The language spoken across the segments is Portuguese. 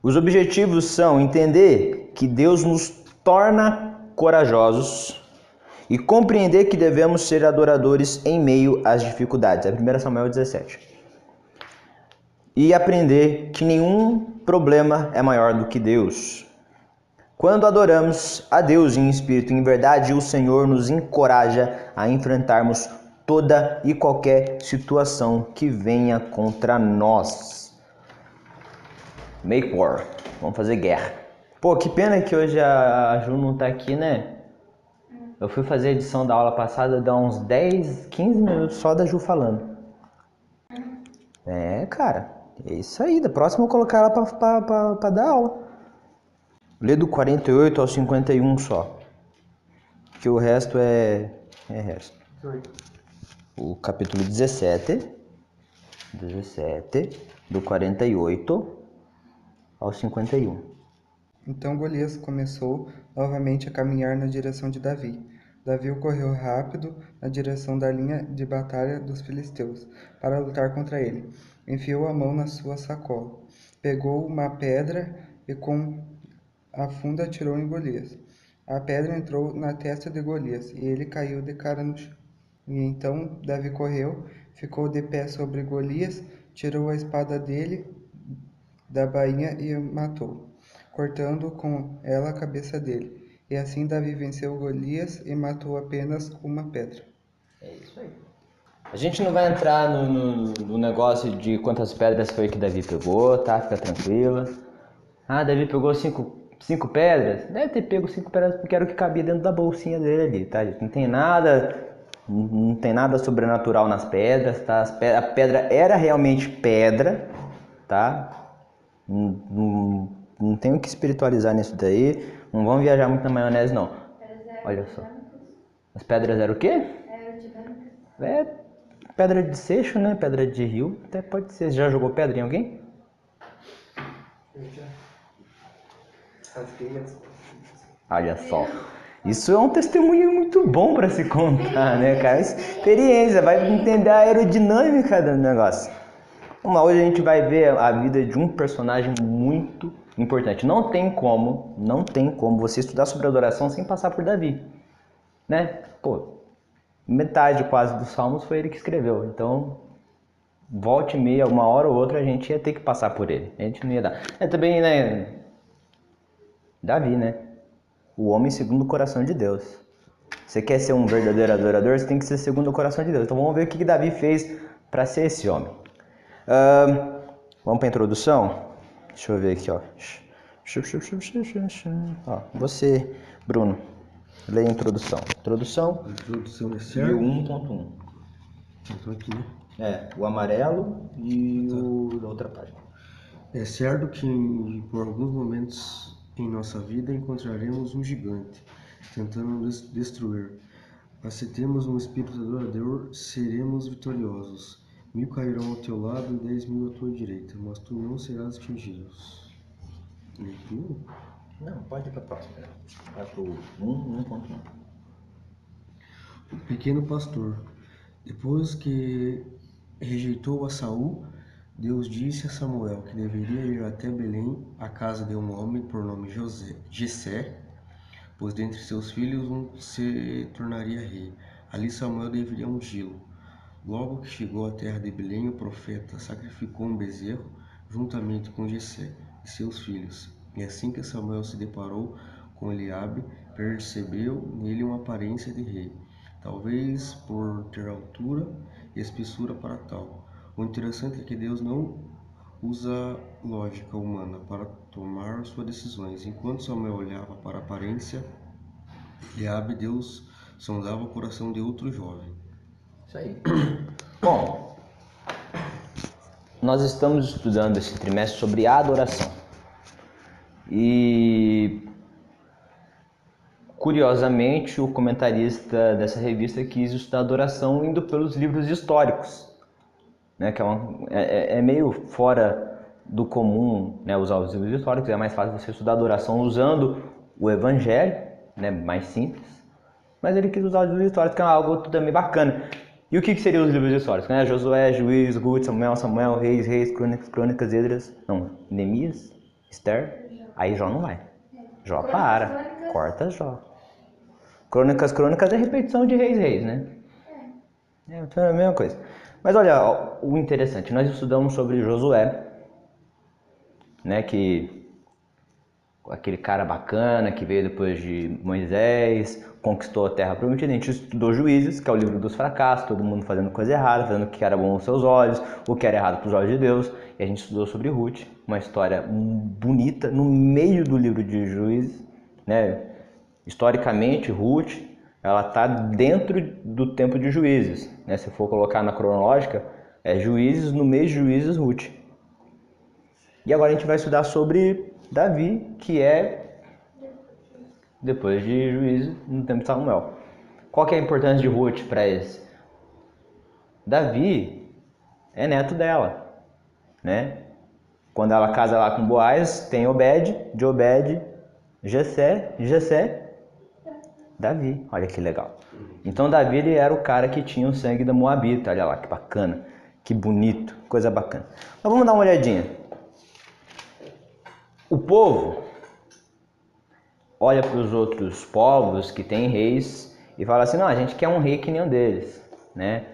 Os objetivos são entender que Deus nos torna corajosos e compreender que devemos ser adoradores em meio às dificuldades. É 1 Samuel 17. E aprender que nenhum problema é maior do que Deus. Quando adoramos a Deus em espírito e em verdade, o Senhor nos encoraja a enfrentarmos toda e qualquer situação que venha contra nós. Make war. Vamos fazer guerra. Pô, que pena que hoje a Ju não tá aqui, né? Eu fui fazer a edição da aula passada, dá uns 10, 15 minutos só da Ju falando. É, cara, é isso aí. Da próxima eu vou colocar ela pra dar aula. Lê do 48 ao 51 só. Que o resto é resto. O capítulo 17, do 48 ao 51. Então Golias começou novamente a caminhar na direção de Davi. Davi correu rápido na direção da linha de batalha dos filisteus para lutar contra ele. Enfiou a mão na sua sacola, pegou uma pedra e com a funda atirou em Golias. A pedra entrou na testa de Golias e ele caiu de cara no chão. E então Davi correu, ficou de pé sobre Golias, tirou a espada dele da bainha e o matou, cortando com ela a cabeça dele. E assim Davi venceu Golias e matou apenas com uma pedra. É isso aí. A gente não vai entrar no negócio de quantas pedras foi que Davi pegou, tá? Fica tranquila. Ah, Davi pegou cinco pedras? Deve ter pego 5 pedras porque era o que cabia dentro da bolsinha dele ali, tá, gente? Não tem nada sobrenatural nas pedras, tá? A pedra era realmente pedra, tá? Não tem o que espiritualizar nisso daí. Não vamos viajar muito na maionese, não. Olha só. As pedras eram o quê? É pedra de seixo, né? Pedra de rio. Até pode ser. Já jogou pedra em alguém? Olha só. Isso é um testemunho muito bom para se contar, né, cara? Experiência, vai entender a aerodinâmica do negócio. Hoje a gente vai ver a vida de um personagem muito importante. Não tem como você estudar sobre adoração sem passar por Davi, né? Pô, metade quase dos Salmos foi ele que escreveu. Então, volte e meia, uma hora ou outra, a gente ia ter que passar por ele. A gente não ia dar. É também, né? Davi, né? O homem segundo o coração de Deus. Você quer ser um verdadeiro adorador, você tem que ser segundo o coração de Deus. Então vamos ver o que Davi fez para ser esse homem. Vamos para a introdução? Deixa eu ver aqui, ó. Você, Bruno, lê a introdução. Introdução é e certo? o 1.1. Então aqui, né? O amarelo e o da outra página. É certo que por alguns momentos em nossa vida encontraremos um gigante tentando nos destruir. Mas se temos um espírito adorador, seremos vitoriosos. 1000 cairão ao teu lado e 10.000 à tua direita, mas tu não serás atingido. Leitura? Não, pode ir para a próxima. Vai para o 1.1. O pequeno pastor. Depois que rejeitou a Saul, Deus disse a Samuel que deveria ir até Belém, à casa de um homem por nome Jessé, pois dentre seus filhos um se tornaria rei. Ali Samuel deveria ungí-lo. Logo que chegou à terra de Belém, o profeta sacrificou um bezerro juntamente com Jessé e seus filhos. E assim que Samuel se deparou com Eliabe, percebeu nele uma aparência de rei, talvez por ter altura e espessura para tal. O interessante é que Deus não usa lógica humana para tomar suas decisões. Enquanto Samuel olhava para a aparência de Eliabe, Deus sondava o coração de outro jovem. Isso aí. Bom, nós estamos estudando esse trimestre sobre a adoração. E, curiosamente, o comentarista dessa revista quis estudar adoração indo pelos livros históricos, né? Que é meio fora do comum, né, usar os livros históricos. É mais fácil você estudar adoração usando o Evangelho, né, mais simples. Mas ele quis usar os livros históricos, que é algo também bacana. E o que seriam os livros históricos? Né? Josué, Juízes, Ruth, Samuel, Reis, Crônicas, Esdras, Neemias Esther, aí Jó não vai. Jó para, corta Jó. Crônicas é repetição de Reis, né? Então é a mesma coisa. Mas olha, o interessante, nós estudamos sobre Josué, né, que aquele cara bacana que veio depois de Moisés, conquistou a terra prometida. A gente estudou Juízes, que é o livro dos fracassos, todo mundo fazendo coisa errada, fazendo o que era bom aos seus olhos, o que era errado para os olhos de Deus. E a gente estudou sobre Ruth, uma história bonita no meio do livro de Juízes, né? Historicamente, Ruth, ela está dentro do tempo de Juízes, né? Se for colocar na cronológica, é Juízes, no meio de Juízes, Ruth. E agora a gente vai estudar sobre Davi, que é depois de Juízes, no tempo de Samuel. Qual que é a importância de Ruth para eles? Davi é neto dela, né? Quando ela casa lá com Boaz, tem Obed, de Obed, Jessé, Davi. Olha que legal. Então Davi, ele era o cara que tinha o sangue da Moabita. Olha lá que bacana, que bonito, coisa bacana. Mas vamos dar uma olhadinha. O povo olha para os outros povos que têm reis e fala assim, não, a gente quer um rei que nem um deles, né?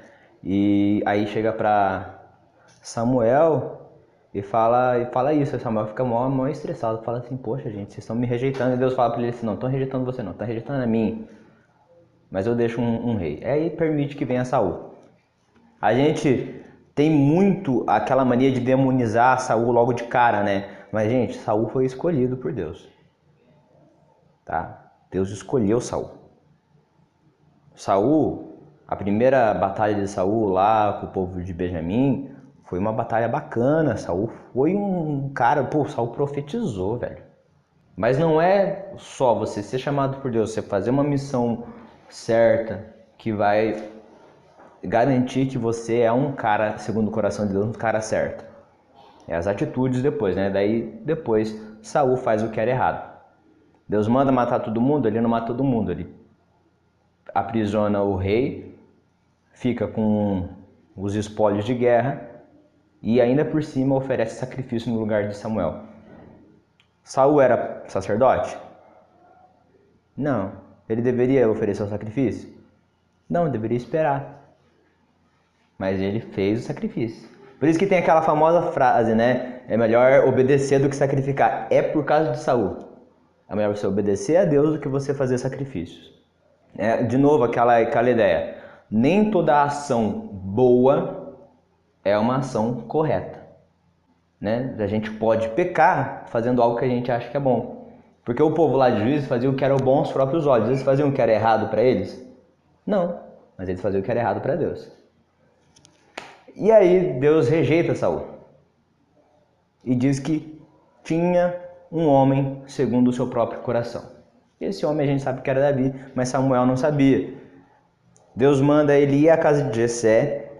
E aí chega para Samuel e fala isso. E Samuel fica mó estressado, fala assim, poxa gente, vocês estão me rejeitando. E Deus fala para ele assim, não, estão rejeitando você não, estão rejeitando a mim, mas eu deixo um rei. Aí permite que venha Saul. A gente tem muito aquela mania de demonizar Saul logo de cara, né? Mas gente, Saul foi escolhido por Deus. Tá? Deus escolheu Saul. Saul, a primeira batalha de Saul lá com o povo de Benjamim, foi uma batalha bacana. Saul foi um cara, Saul profetizou, velho. Mas não é só você ser chamado por Deus, você fazer uma missão certa que vai garantir que você é um cara segundo o coração de Deus, um cara certo. É as atitudes depois, né? Daí depois Saul faz o que era errado. Deus manda matar todo mundo, ele não mata todo mundo, ele aprisiona o rei, fica com os espólios de guerra e ainda por cima oferece sacrifício no lugar de Samuel. Saul era sacerdote? Não. Ele deveria oferecer o sacrifício? Não, ele deveria esperar. Mas ele fez o sacrifício. Por isso que tem aquela famosa frase, né? É melhor obedecer do que sacrificar. É por causa de Saul. É melhor você obedecer a Deus do que você fazer sacrifícios. De novo, aquela ideia. Nem toda ação boa é uma ação correta. Né? A gente pode pecar fazendo algo que a gente acha que é bom. Porque o povo lá de Juízes fazia o que era bom aos próprios olhos. Eles faziam o que era errado para eles? Não. Mas eles faziam o que era errado para Deus. E aí Deus rejeita Saul. E diz que tinha um homem segundo o seu próprio coração. Esse homem a gente sabe que era Davi, mas Samuel não sabia. Deus manda ele ir à casa de Jessé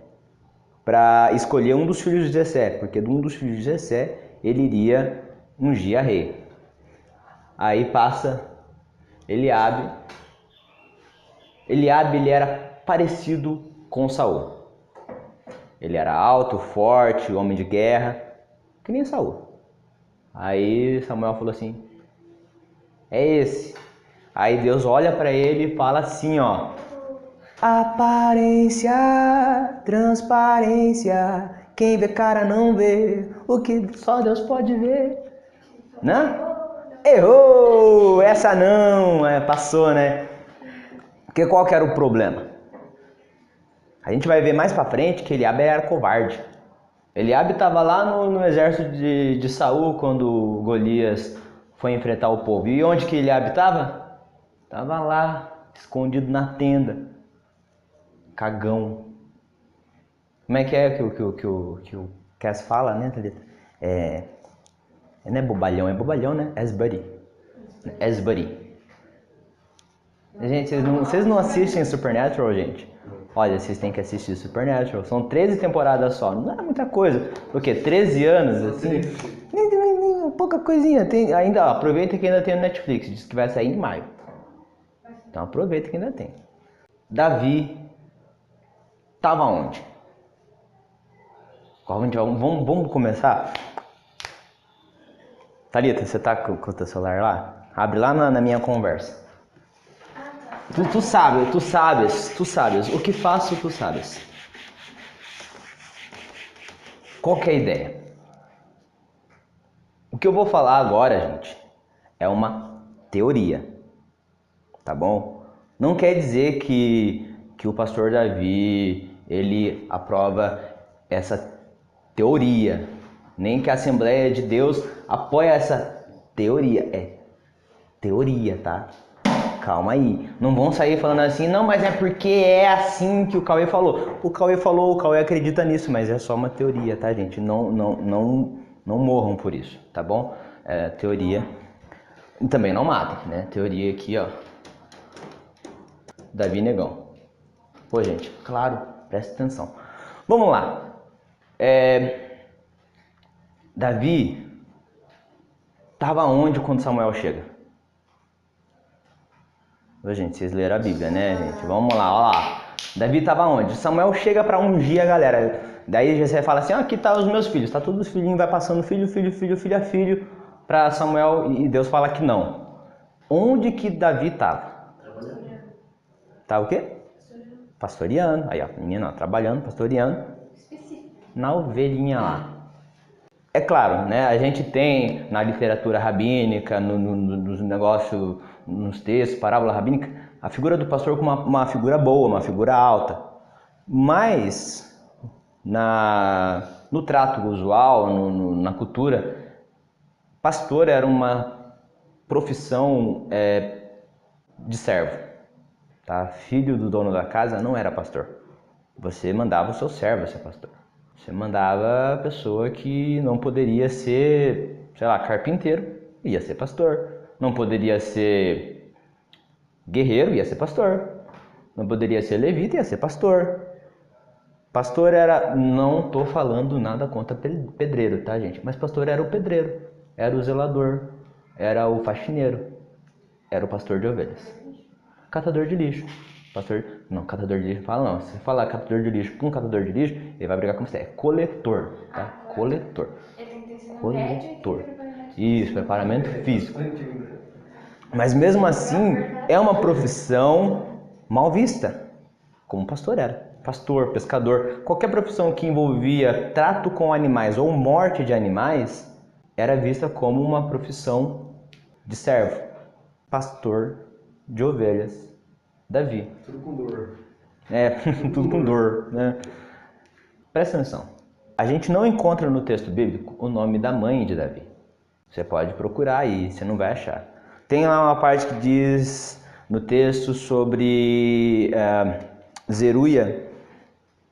para escolher um dos filhos de Jessé, porque de um dos filhos de Jessé ele iria ungir a rei. Aí passa Eliabe. Eliabe, ele era parecido com Saul. Ele era alto, forte, homem de guerra, que nem Saul. Aí Samuel falou assim, é esse. Aí Deus olha para ele e fala assim, ó, aparência, transparência, quem vê cara não vê o que só Deus pode ver. Né? Errou! Essa não, passou, né? Porque qual que era o problema? A gente vai ver mais pra frente que Eliabe era covarde. Eliabe estava lá no exército de Saul quando Golias foi enfrentar o povo. E onde que Eliabe estava? Estava lá, escondido na tenda. Cagão. Como é que o Cass fala, né, Thalita? Não é bobalhão, né? Asbury. Gente, vocês não assistem Supernatural, gente? Olha, vocês têm que assistir Supernatural. São 13 temporadas só. Não é muita coisa. O quê? 13 anos, assim? Pouca coisinha. Ainda, aproveita que ainda tem no Netflix. Diz que vai sair em maio. Então aproveita que ainda tem. Davi estava onde? Vamos começar? Thalita, você tá com o teu celular lá? Abre lá na minha conversa. Tu sabes. O que faço, tu sabes. Qual que é a ideia? O que eu vou falar agora, gente, é uma teoria, tá bom? Não quer dizer que o pastor Davi, ele aprova essa teoria, nem que a Assembleia de Deus apoia essa teoria. É teoria, tá? Calma aí. Não vão sair falando assim, não, mas é porque é assim que o Cauê falou. O Cauê acredita nisso, mas é só uma teoria, tá, gente? Não morram por isso, tá bom? É, teoria. E também não matem, né? Teoria aqui, ó. Davi Negão. Pô, gente, claro, presta atenção. Vamos lá. Davi estava onde quando Samuel chega? Ô, gente, vocês leram a Bíblia, né, gente? Vamos lá, ó lá. Davi estava onde? Samuel chega para ungir a galera. Daí você fala assim, aqui tá os meus filhos. Tá todos os filhinhos, vai passando filho a filho para Samuel e Deus fala que não. Onde que Davi estava? Tá o quê? Pastoreando. Aí, ó, menina, ó, trabalhando, pastoreando. Na ovelhinha lá. É claro, né? A gente tem na literatura rabínica, nos negócios, nos textos, parábola rabínica, a figura do pastor como uma figura boa, uma figura alta. Mas no trato usual, na cultura, pastor era uma profissão de servo. Tá? Filho do dono da casa não era pastor. Você mandava o seu servo ser pastor. Você mandava a pessoa que não poderia ser, sei lá, carpinteiro, ia ser pastor. Não poderia ser guerreiro, ia ser pastor. Não poderia ser levita, ia ser pastor. Pastor era, não tô falando nada contra pedreiro, tá, gente? Mas pastor era o pedreiro, era o zelador, era o faxineiro, era o pastor de ovelhas. Catador de lixo. Pastor, não, catador de lixo, fala não. Se você falar catador de lixo com um catador de lixo, ele vai brigar com você. É coletor, tá? Coletor. Coletor. Isso, preparamento físico. Mas mesmo assim, é uma profissão mal vista, como pastor era. Pastor, pescador, qualquer profissão que envolvia trato com animais ou morte de animais, era vista como uma profissão de servo. Pastor de ovelhas, Davi. Tudo com dor. Tudo com dor, né? Presta atenção. A gente não encontra no texto bíblico o nome da mãe de Davi. Você pode procurar aí, você não vai achar. Tem lá uma parte que diz no texto sobre Zeruia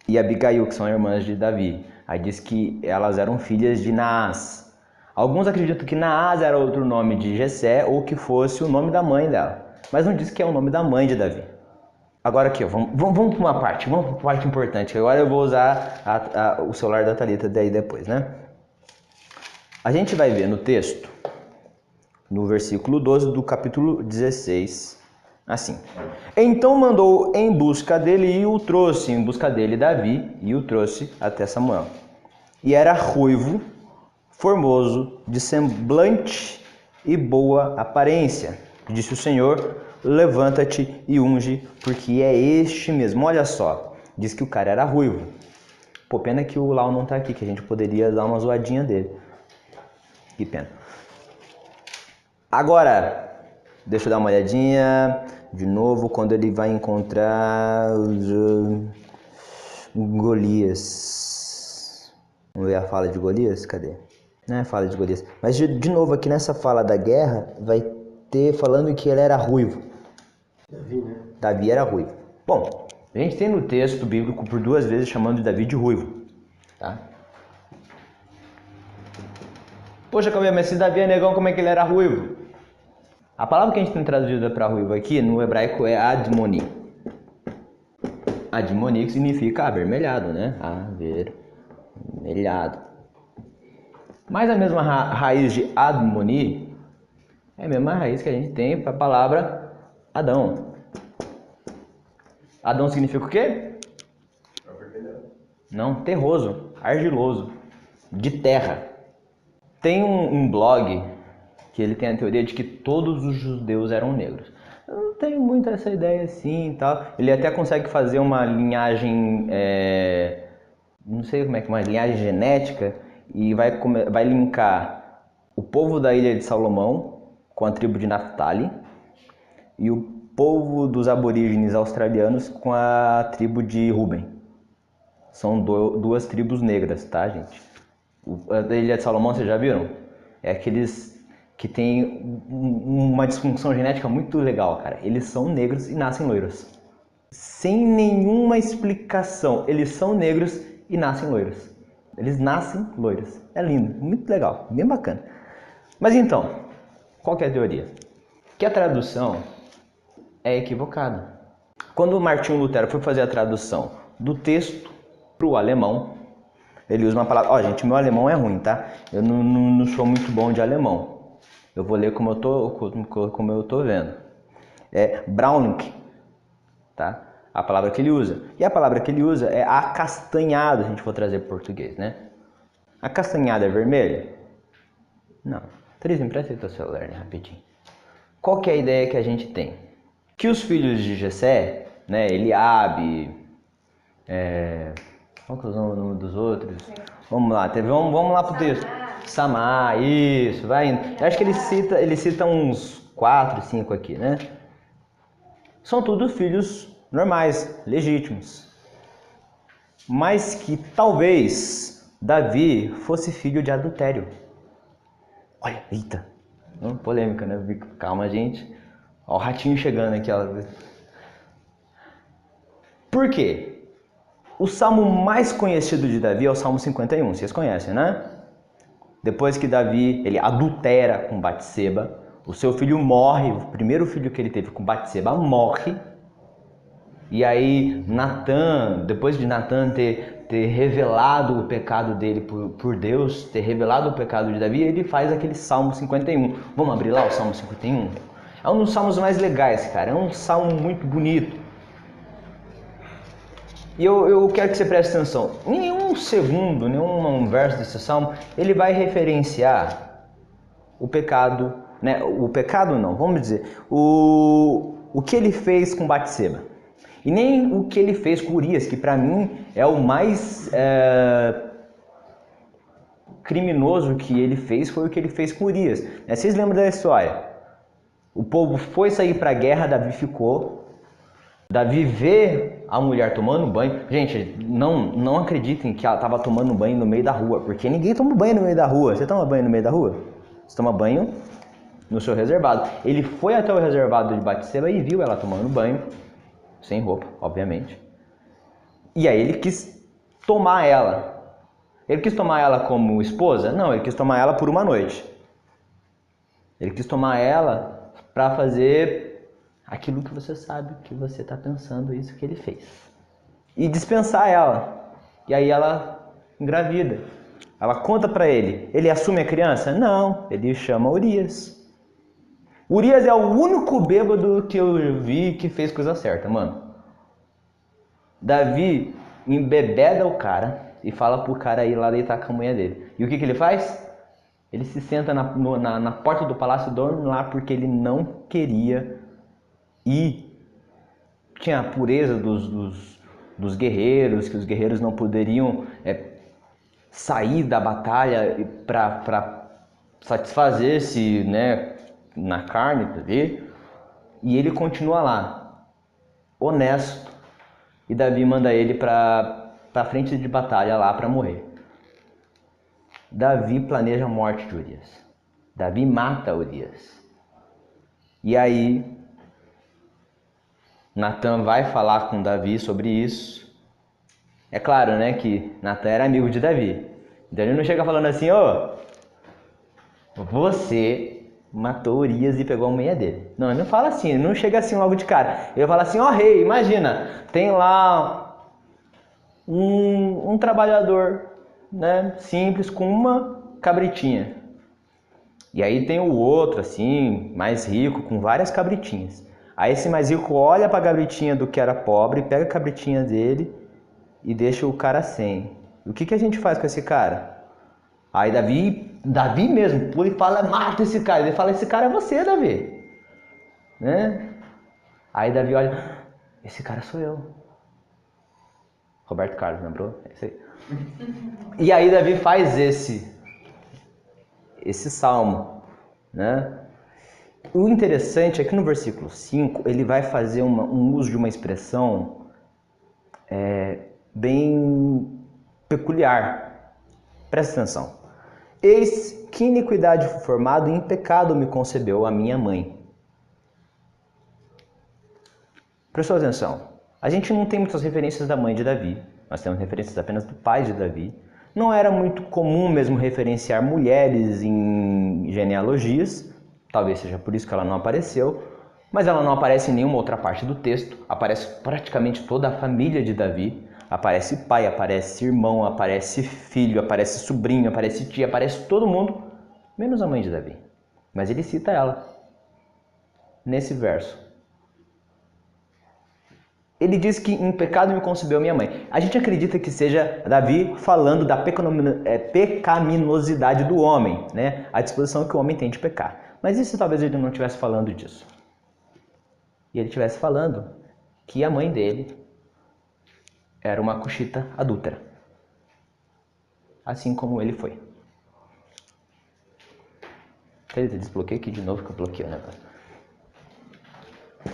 e Abigail, que são irmãs de Davi. Aí diz que elas eram filhas de Naás. Alguns acreditam que Naás era outro nome de Jessé ou que fosse o nome da mãe dela. Mas não diz que é o nome da mãe de Davi. Agora aqui, ó, vamos para uma parte, importante. Agora eu vou usar o celular da Thalita daí depois, né? A gente vai ver no texto, no versículo 12 do capítulo 16, assim. Então mandou em busca dele Davi, e o trouxe até Samuel. E era ruivo, formoso, de semblante e boa aparência. Disse o Senhor, levanta-te e unge, porque é este mesmo. Olha só, diz que o cara era ruivo. Pô, pena que o Lau não tá aqui, que a gente poderia dar uma zoadinha dele. Que pena. Agora, deixa eu dar uma olhadinha de novo quando ele vai encontrar Golias. Vamos ver a fala de Golias? Cadê? Não é a fala de Golias. Mas de novo aqui nessa fala da guerra, vai ter falando que ele era ruivo. Davi, né? Davi era ruivo. Bom, a gente tem no texto bíblico por 2 vezes chamando de Davi de ruivo. Tá? Poxa, Cauê, mas se Davi é negão, como é que ele era ruivo? A palavra que a gente tem traduzida para ruivo aqui no hebraico é admoni. Admoni que significa avermelhado, né? Avermelhado. Mas a mesma raiz de admoni é a mesma raiz que a gente tem para a palavra Adão. Adão significa o quê? Não, terroso, argiloso, de terra. Tem um blog que ele tem a teoria de que todos os judeus eram negros. Eu não tenho muito essa ideia assim e tal. Ele até consegue fazer uma linhagem, não sei como é que é, uma linhagem genética, e vai linkar o povo da Ilha de Salomão com a tribo de Naphtali e o povo dos aborígenes australianos com a tribo de Ruben. São duas tribos negras, tá, gente? A da Ilha de Salomão, vocês já viram? É aqueles que tem uma disfunção genética muito legal, cara. Eles são negros e nascem loiros. Sem nenhuma explicação. Eles são negros e nascem loiros. Eles nascem loiros. É lindo, muito legal, bem bacana. Mas então, qual que é a teoria? Que a tradução é equivocada. Quando o Martinho Lutero foi fazer a tradução do texto para o alemão, ele usa uma palavra... Ó, gente, meu alemão é ruim, tá? Eu não sou muito bom de alemão. Eu vou ler como eu tô vendo. É Browning, tá? A palavra que ele usa. E a palavra que ele usa é acastanhado, se a gente for trazer para português, né? Acastanhado é vermelho? Não. Teresa, empresta aí teu celular, né? Rapidinho. Qual que é a ideia que a gente tem? Que os filhos de Jessé, né? Eliabe, qual que é o nome dos outros? Vamos lá, vamos lá pro texto. Samar, isso, vai indo. Eu acho que ele cita uns 4, 5 aqui, né? São todos filhos normais, legítimos. Mas que talvez Davi fosse filho de adultério. Olha, eita, polêmica, né? Calma, gente. Ó, o ratinho chegando aqui, ó. Por quê? O salmo mais conhecido de Davi é o Salmo 51, vocês conhecem, né? Depois que Davi, ele adultera com Batseba, o seu filho morre, o primeiro filho que ele teve com Batseba morre. E aí Natan, depois de Natan ter revelado o pecado dele por Deus, ter revelado o pecado de Davi, ele faz aquele Salmo 51. Vamos abrir lá o Salmo 51? É um dos salmos mais legais, cara. É um salmo muito bonito. E eu quero que você preste atenção. Nenhum segundo, nenhum verso desse salmo, ele vai referenciar o pecado, né? O pecado não, vamos dizer, o que ele fez com Batseba. E nem o que ele fez com Urias, que para mim é o mais criminoso que ele fez, foi o que ele fez com Urias. Vocês lembram da história? O povo foi sair para a guerra, Davi ficou. Davi vê a mulher tomando banho. Gente, não acreditem que ela estava tomando banho no meio da rua, porque ninguém toma banho no meio da rua. Você toma banho no meio da rua? Você toma banho no seu reservado. Ele foi até o reservado de Batseba e viu ela tomando banho, sem roupa, obviamente. E aí ele quis tomar ela. Ele quis tomar ela como esposa? Não, ele quis tomar ela por uma noite. Ele quis tomar ela para fazer aquilo que você sabe que você está pensando, isso que ele fez. E dispensar ela. E aí ela engravida. Ela conta para ele. Ele assume a criança? Não, ele chama Urias. Urias é o único bêbado que eu vi que fez coisa certa, mano. Davi embebeda o cara e fala pro cara ir lá deitar com a mulher dele. E o que ele faz? Ele se senta na porta do palácio e dorme lá porque ele não queria ir. Tinha a pureza dos guerreiros, que os guerreiros não poderiam sair da batalha para satisfazer-se, né, na carne, e ele continua lá, honesto, e Davi manda ele para frente de batalha lá para morrer. Davi planeja a morte de Urias. Davi mata Urias. E aí Natan vai falar com Davi sobre isso. É claro, né, que Natan era amigo de Davi. Então ele não chega falando assim, você matou Urias e pegou a mulher dele. Não, ele não fala assim, ele não chega assim logo de cara. Ele fala assim, rei, imagina, tem lá um trabalhador, né, simples, com uma cabritinha. E aí tem o outro, assim, mais rico, com várias cabritinhas. Aí esse mais rico olha para a cabritinha do que era pobre, pega a cabritinha dele e deixa o cara sem. E o que a gente faz com esse cara? Aí Davi Davi mesmo pula e fala, mata esse cara. Ele fala, esse cara é você, Davi. Né? Aí Davi olha, esse cara sou eu. Roberto Carlos, lembrou? É isso aí. E aí Davi faz esse salmo, né? O interessante é que no versículo 5 ele vai fazer um uso de uma expressão bem peculiar. Presta atenção. Eis que iniquidade fui formado e em pecado me concebeu a minha mãe. Prestou atenção? A gente não tem muitas referências da mãe de Davi, nós temos referências apenas do pai de Davi. Não era muito comum mesmo referenciar mulheres em genealogias, talvez seja por isso que ela não apareceu, mas ela não aparece em nenhuma outra parte do texto, aparece praticamente toda a família de Davi, aparece pai, aparece irmão, aparece filho, aparece sobrinho, aparece tia, aparece todo mundo, menos a mãe de Davi. Mas ele cita ela nesse verso. Ele diz que em pecado me concebeu minha mãe. A gente acredita que seja Davi falando da pecaminosidade do homem, né? A disposição que o homem tem de pecar. Mas e se talvez ele não estivesse falando disso? E ele estivesse falando que a mãe dele era uma cuxita adúltera. Assim como ele foi. Desbloqueei aqui de novo que eu bloqueei o negócio.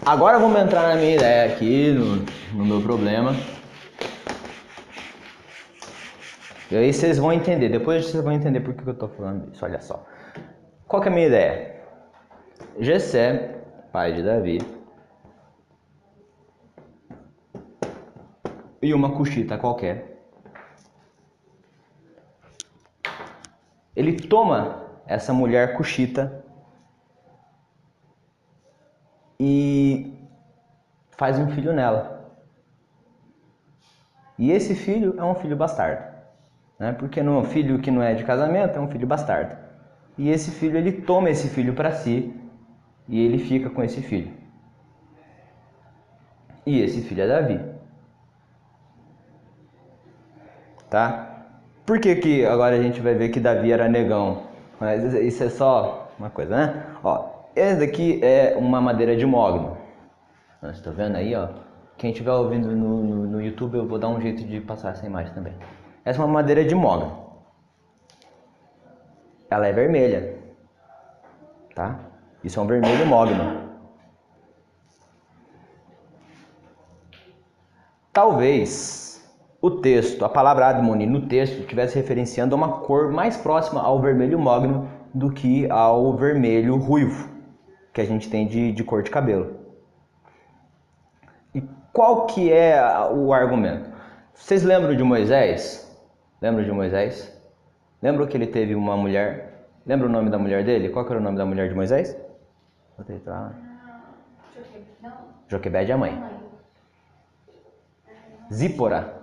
Agora vamos entrar na minha ideia aqui, no meu problema. E aí vocês vão entender, depois vocês vão entender por que eu estou falando isso, olha só. Qual que é a minha ideia? Jessé, pai de Davi, e uma cuxita qualquer, ele toma essa mulher cuxita e faz um filho nela. E esse filho é um filho bastardo, né? Porque um filho que não é de casamento é um filho bastardo. E esse filho, ele toma esse filho para si e ele fica com esse filho. E esse filho é Davi. Tá? Por que agora a gente vai ver que Davi era negão? Mas isso é só uma coisa, né? Ó, esse daqui é uma madeira de mogno. Vocês estão vendo aí, ó? Quem estiver ouvindo no YouTube, eu vou dar um jeito de passar essa imagem também. Essa é uma madeira de mogno. Ela é vermelha. Tá? Isso é um vermelho mogno. Talvez o texto, a palavra admoni no texto, estivesse referenciando a uma cor mais próxima ao vermelho mogno do que ao vermelho ruivo que a gente tem de cor de cabelo. E qual que é o argumento? Vocês lembram de Moisés? Lembram de Moisés? Lembram que ele teve uma mulher? Lembra o nome da mulher dele? Qual que era o nome da mulher de Moisés? Joquebede é a mãe. Zípora.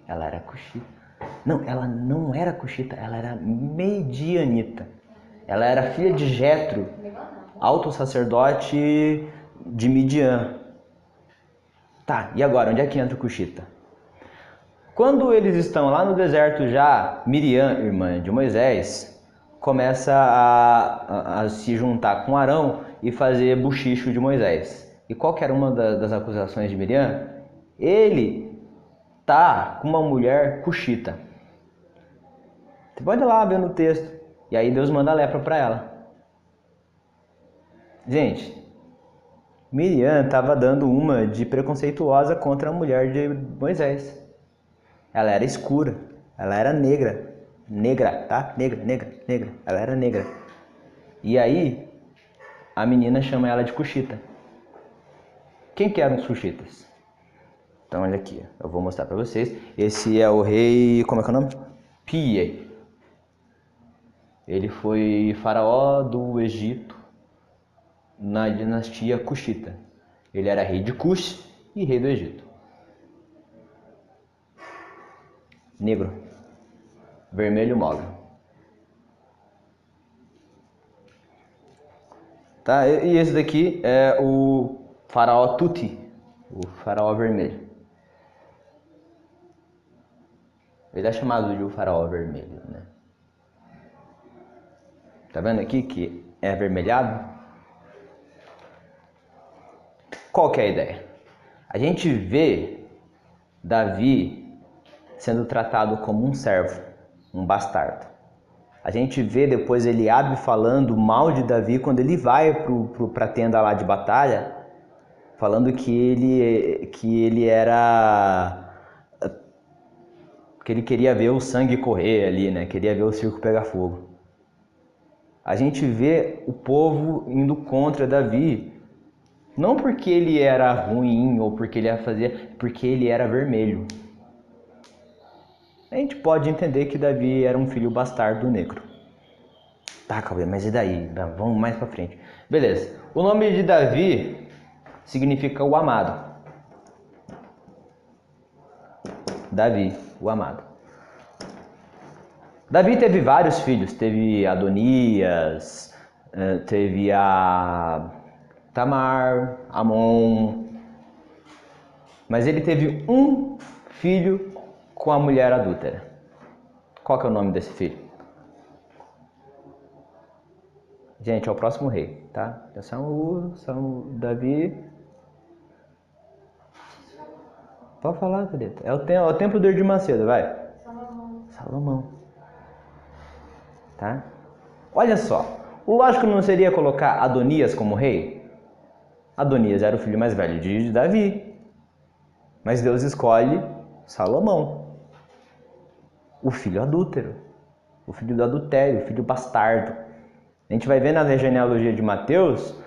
Ela era cuxita. Não, ela não era cuxita, ela era medianita. Ela era filha de Jetro, alto sacerdote de Midian. Tá, e agora, onde é que entra o cuxita? Quando eles estão lá no deserto já, Miriam, irmã de Moisés, começa a se juntar com Arão e fazer buchicho de Moisés. E qual que era uma das acusações de Miriam? Ele tá com uma mulher cuxita. Você pode ir lá ver no texto. E aí Deus manda a lepra para ela. Gente, Miriam estava dando uma de preconceituosa contra a mulher de Moisés. Ela era escura, ela era negra. Negra, tá? Negra. Ela era negra. E aí, a menina chama ela de cuxita. Quem que eram os cuxitas? Então, olha aqui, eu vou mostrar para vocês. Esse é o rei, como é que é o nome? Piye. Ele foi faraó do Egito na dinastia Cuxita. Ele era rei de Cush e rei do Egito. Negro. Vermelho mogno. Tá? E esse daqui é o faraó Tuti, o faraó vermelho. Ele é chamado de o faraó vermelho, né? Tá vendo aqui que é avermelhado? Qual que é a ideia? A gente vê Davi sendo tratado como um servo, um bastardo. A gente vê depois Eliabe falando mal de Davi quando ele vai para a tenda lá de batalha, falando que ele queria ver o sangue correr ali, né? Queria ver o circo pegar fogo. A gente vê o povo indo contra Davi, não porque ele era ruim ou porque ele ia fazer, porque ele era vermelho. A gente pode entender que Davi era um filho bastardo negro. Tá, Cauê, mas e daí? Vamos mais pra frente. Beleza. O nome de Davi significa o amado. Davi, o amado. Davi teve vários filhos. Teve Adonias, teve a Tamar, Amon. Mas ele teve um filho com a mulher adúltera. Qual que é o nome desse filho? Gente, é o próximo rei, tá? São Davi. Pode falar, querida. É o templo do Edir Macedo, vai. Salomão. Tá? Olha só. O lógico não seria colocar Adonias como rei? Adonias era o filho mais velho de Davi. Mas Deus escolhe Salomão. O filho adúltero. O filho do adultério, o filho bastardo. A gente vai ver na genealogia de Mateus,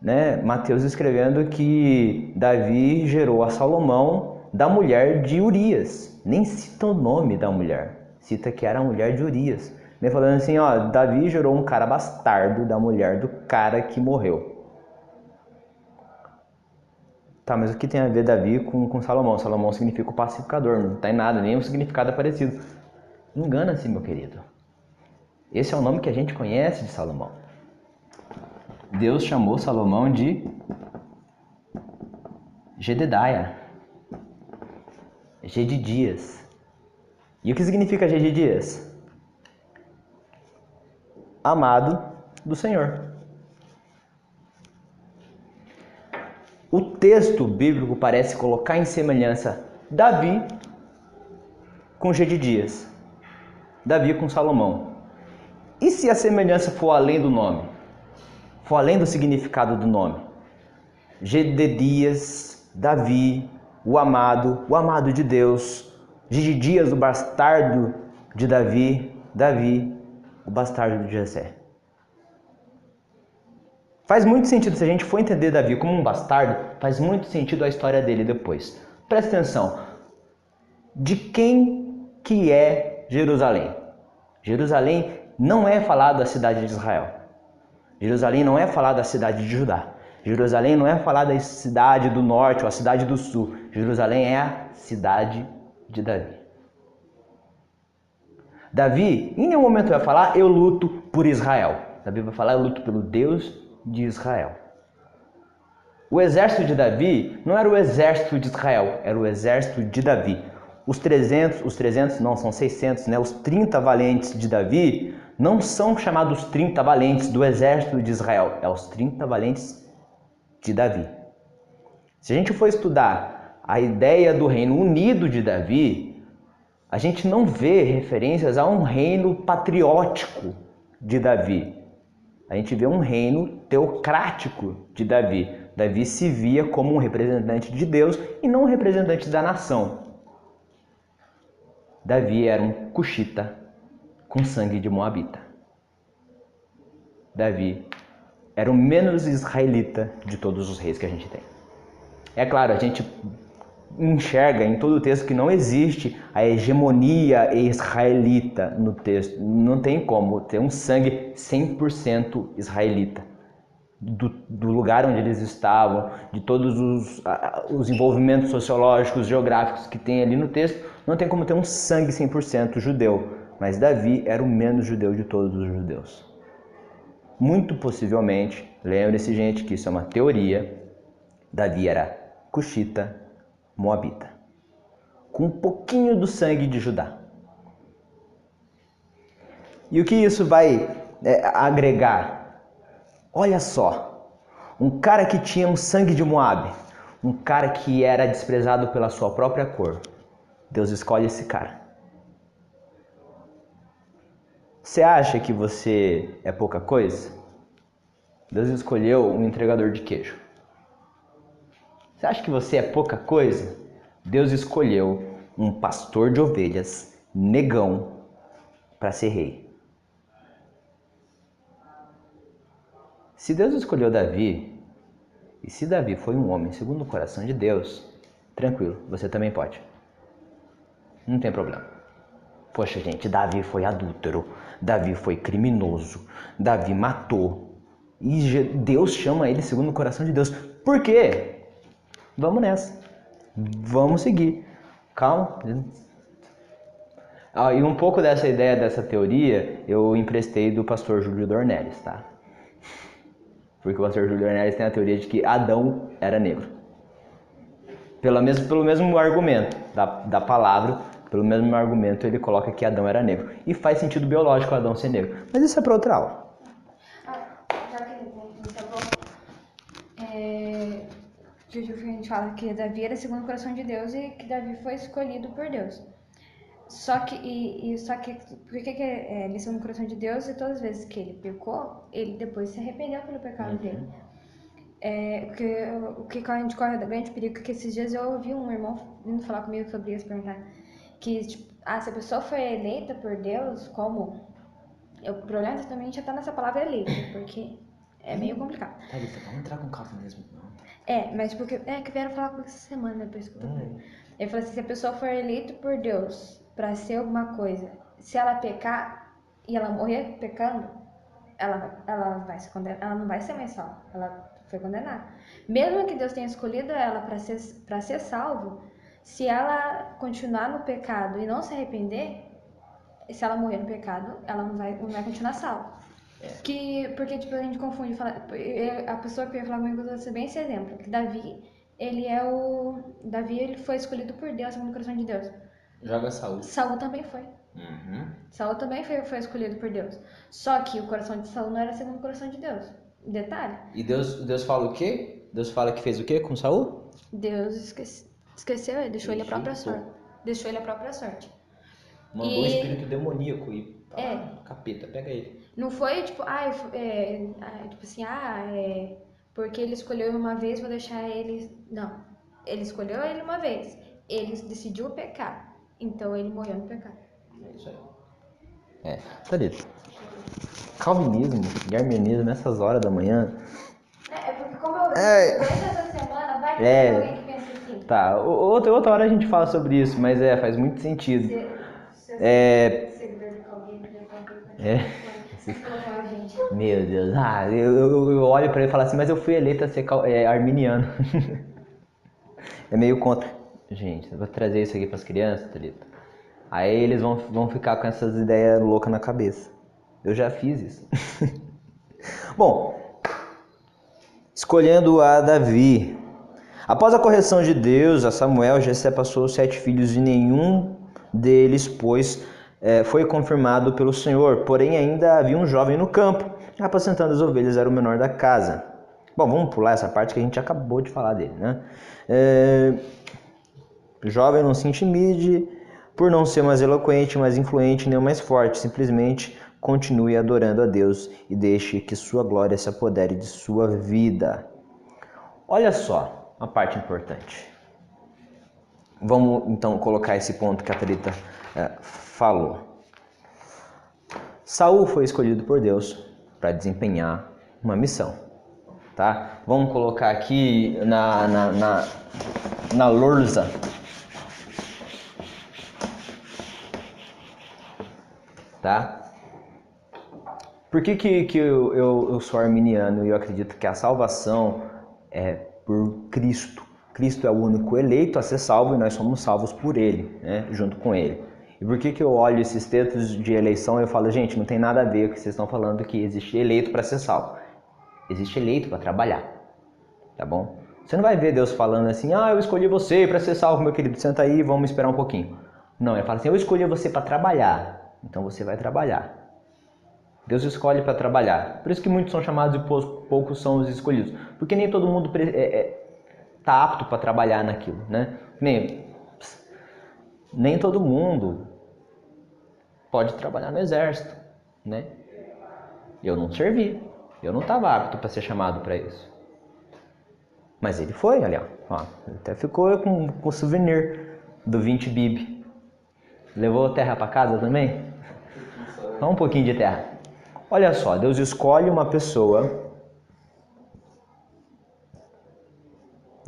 né, Mateus escrevendo que Davi gerou a Salomão da mulher de Urias. Nem cita o nome da mulher, cita que era a mulher de Urias. Vem falando assim, ó, Davi gerou um cara bastardo da mulher do cara que morreu. Tá, mas o que tem a ver Davi com Salomão? Salomão significa o pacificador, não tem nada, nenhum significado parecido. Engana-se, meu querido. Esse é o nome que a gente conhece de Salomão. Deus chamou Salomão de Jedidiah, Gedidias. E o que significa Gedidias? Amado do Senhor. O texto bíblico parece colocar em semelhança Davi com Gedidias, Davi com Salomão. E se a semelhança for além do nome? For além do significado do nome? Gedidias, Davi, o amado de Deus. Gedidias, o bastardo de Davi, Davi, o bastardo de Jessé. Faz muito sentido, se a gente for entender Davi como um bastardo, faz muito sentido a história dele depois. Presta atenção. De quem que é Jerusalém? Jerusalém não é falado da cidade de Israel. Jerusalém não é falado da cidade de Judá. Jerusalém não é falado da cidade do norte ou a cidade do sul. Jerusalém é a cidade de Davi. Davi, em nenhum momento vai falar, eu luto por Israel. Davi vai falar, eu luto pelo Deus de Israel. O exército de Davi não era o exército de Israel, era o exército de Davi. Os 300 não, são 600, né? Os 30 valentes de Davi não são chamados 30 valentes do exército de Israel, é os 30 valentes de Davi. Se a gente for estudar a ideia do reino unido de Davi, a gente não vê referências a um reino patriótico de Davi. A gente vê um reino teocrático de Davi. Davi se via como um representante de Deus e não um representante da nação. Davi era um cuxita com sangue de moabita. Davi era o menos israelita de todos os reis que a gente tem. É claro, a gente enxerga em todo o texto que não existe a hegemonia israelita no texto. Não tem como ter um sangue 100% israelita. Do lugar onde eles estavam, de todos os envolvimentos sociológicos, geográficos que tem ali no texto, não tem como ter um sangue 100% judeu. Mas Davi era o menos judeu de todos os judeus. Muito possivelmente, lembre-se, gente, que isso é uma teoria, Davi era cuxita, moabita, com um pouquinho do sangue de Judá. E o que isso vai agregar? Olha só, um cara que tinha um sangue de Moabe, um cara que era desprezado pela sua própria cor, Deus escolhe esse cara. Você acha que você é pouca coisa? Deus escolheu um entregador de queijo. Você acha que você é pouca coisa? Deus escolheu um pastor de ovelhas, negão, para ser rei. Se Deus escolheu Davi, e se Davi foi um homem segundo o coração de Deus, tranquilo, você também pode. Não tem problema. Poxa, gente, Davi foi adúltero, Davi foi criminoso, Davi matou. E Deus chama ele segundo o coração de Deus. Por quê? Vamos nessa. Vamos seguir. Calma. E um pouco dessa ideia, dessa teoria, eu emprestei do pastor Júlio Dornelles, tá? Porque o pastor Júlio Dornelles tem a teoria de que Adão era negro. Pelo mesmo argumento da palavra, pelo mesmo argumento ele coloca que Adão era negro. E faz sentido biológico Adão ser negro. Mas isso é para outra aula. Já que ele falou, que a gente fala que Davi era segundo o coração de Deus e que Davi foi escolhido por Deus. Só que por que ele é segundo o coração de Deus? E todas as vezes que ele pecou, ele depois se arrependeu pelo pecado dele. O que a gente corre da grande perigo, que esses dias eu ouvi um irmão vindo falar comigo sobre isso, perguntar que tipo, se a pessoa foi eleita por Deus, como? O problema também já tá nessa palavra eleita, porque é meio complicado. Thalita, vamos entrar com calma mesmo. Mas porque que vieram falar comigo essa semana, por isso que eu tô falando. Ele falou assim, se a pessoa for eleita por Deus para ser alguma coisa, se ela pecar e ela morrer pecando, ela vai se condenar, ela não vai ser mais salva, ela foi condenada. Mesmo que Deus tenha escolhido ela para ser salvo, se ela continuar no pecado e não se arrepender, se ela morrer no pecado, ela não vai continuar salva. Porque tipo, a gente confunde, a pessoa que ia falar comigo usa bem esse exemplo, que Davi ele foi escolhido por Deus, segundo o coração de Deus. Joga Saul. Saul também foi. Saul também foi escolhido por Deus. Só que o coração de Saul não era segundo o coração de Deus. Detalhe. E Deus fala o quê? Deus fala que fez o quê com Saul? Deus esqueceu ele, deixou ele a própria sorte. Deixou ele a própria sorte. Mandou um espírito demoníaco e capeta, pega ele. Não foi tipo, porque ele escolheu ele uma vez, vou deixar ele. Não. Ele escolheu ele uma vez. Ele decidiu pecar. Então ele morreu no pecado. É isso aí. Thalita. Calvinismo e arminianismo nessas horas da manhã. Porque como eu durante essa semana vai ter alguém que pensa assim. Tá, outra hora a gente fala sobre isso, mas faz muito sentido. Seguidor de Calvino, Meu Deus, eu olho pra ele e falo assim, mas eu fui eleito a ser arminiano. É meio contra. Gente, eu vou trazer isso aqui pras crianças, Thalita. Aí eles vão ficar com essas ideias loucas na cabeça. Eu já fiz isso. Bom, escolhendo a Davi. Após a correção de Deus a Samuel, Jessé passou 7 filhos e nenhum deles, pois foi confirmado pelo Senhor. Porém, ainda havia um jovem no campo, apacentando as ovelhas, era o menor da casa. Bom, vamos pular essa parte que a gente acabou de falar dele, né? Jovem, não se intimide por não ser mais eloquente, mais influente, nem mais forte. Simplesmente continue adorando a Deus e deixe que sua glória se apodere de sua vida. Olha só a parte importante. Vamos então colocar esse ponto que a Thalita falou. Saul foi escolhido por Deus para desempenhar uma missão, tá? Vamos colocar aqui na lousa. Tá? Por que eu sou arminiano e eu acredito que a salvação é por Cristo? Cristo é o único eleito a ser salvo e nós somos salvos por Ele, né? Junto com Ele. E por que eu olho esses textos de eleição e eu falo, gente, não tem nada a ver com o que vocês estão falando que existe eleito para ser salvo. Existe eleito para trabalhar, tá bom? Você não vai ver Deus falando assim, eu escolhi você para ser salvo, meu querido, senta aí, vamos esperar um pouquinho. Não, ele fala assim, eu escolhi você para trabalhar, então você vai trabalhar. Deus escolhe para trabalhar. Por isso que muitos são chamados e poucos são os escolhidos. Porque nem todo mundo está apto para trabalhar naquilo, né? Nem todo mundo pode trabalhar no exército, né? Eu não servi. Eu não estava apto para ser chamado para isso. Mas ele foi, olha, ó. Ele até ficou com o souvenir do 20 bib. Levou terra para casa também? Só um pouquinho de terra. Olha só, Deus escolhe uma pessoa.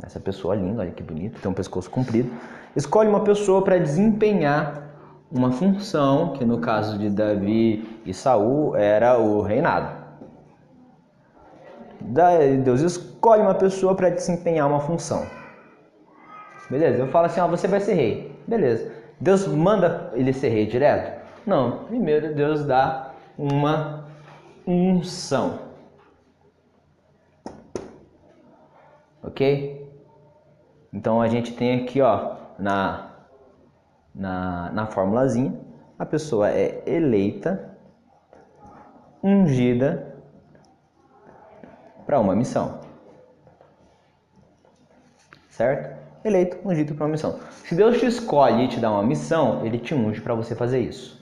Essa pessoa linda, olha que bonito, tem um pescoço comprido. Escolhe uma pessoa para desempenhar uma função, que no caso de Davi e Saul era o reinado. Deus escolhe uma pessoa para desempenhar uma função. Beleza, eu falo assim, ó, você vai ser rei. Beleza. Deus manda ele ser rei direto? Não. Primeiro Deus dá uma unção. Ok? Então a gente tem aqui, ó, na formulazinha, a pessoa é eleita, ungida para uma missão. Certo? Eleito, ungido para uma missão. Se Deus te escolhe e te dá uma missão, Ele te unge para você fazer isso.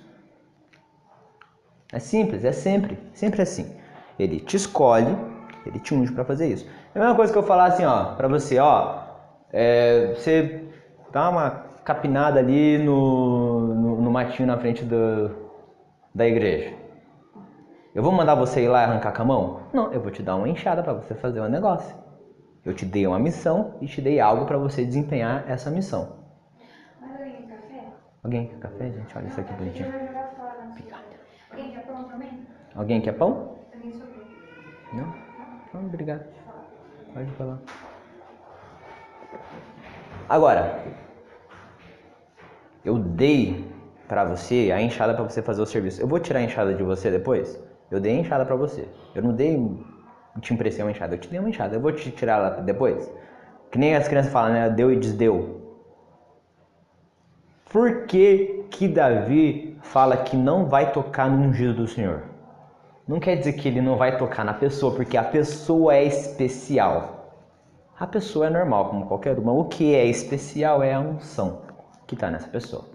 É simples, é sempre assim. Ele te escolhe, Ele te unge para fazer isso. É a mesma coisa que eu falar assim, ó, para você, ó, você dá uma capinada ali no matinho na frente da igreja. Eu vou mandar você ir lá e arrancar com a mão? Não, eu vou te dar uma enxada para você fazer um negócio. Eu te dei uma missão e te dei algo para você desempenhar essa missão. Mas alguém quer café? Alguém quer café, gente? Olha isso aqui bonitinho. Alguém quer pão também? Alguém quer pão? Também sobrou. Não? Não, obrigado. Pode falar. Agora, eu dei para você a enxada para você fazer o serviço. Eu vou tirar a enxada de você depois? Eu dei a enxada para você. Eu não te emprestei uma enxada, eu te dei uma enxada. Eu vou te tirar ela depois? Que nem as crianças falam, né? Deu e desdeu. Por que Davi fala que não vai tocar no ungido do Senhor? Não quer dizer que ele não vai tocar na pessoa, porque a pessoa é especial. A pessoa é normal, como qualquer uma. O que é especial é a unção que está nessa pessoa.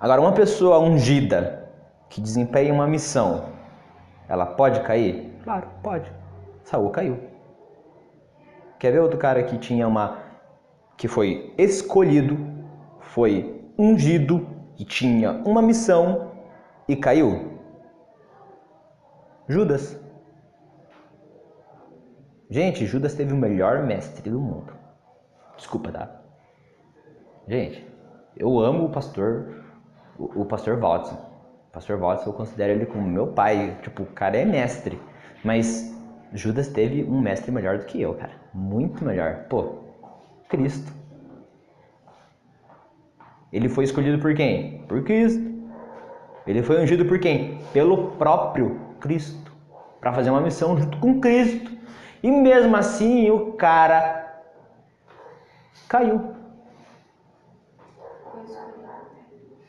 Agora, uma pessoa ungida, que desempenha uma missão, ela pode cair? Claro, pode. Saul caiu. Quer ver outro cara que que foi escolhido, foi ungido e tinha uma missão e caiu? Judas. Gente, Judas teve o melhor mestre do mundo. Desculpa, tá? Gente, eu amo o pastor Watson. O pastor Watson, eu considero ele como meu pai. Tipo, o cara é mestre. Mas Judas teve um mestre melhor do que eu, cara. Muito melhor. Pô, Cristo. Ele foi escolhido por quem? Por Cristo. Ele foi ungido por quem? Pelo próprio Cristo. Para fazer uma missão junto com Cristo. E mesmo assim o cara caiu.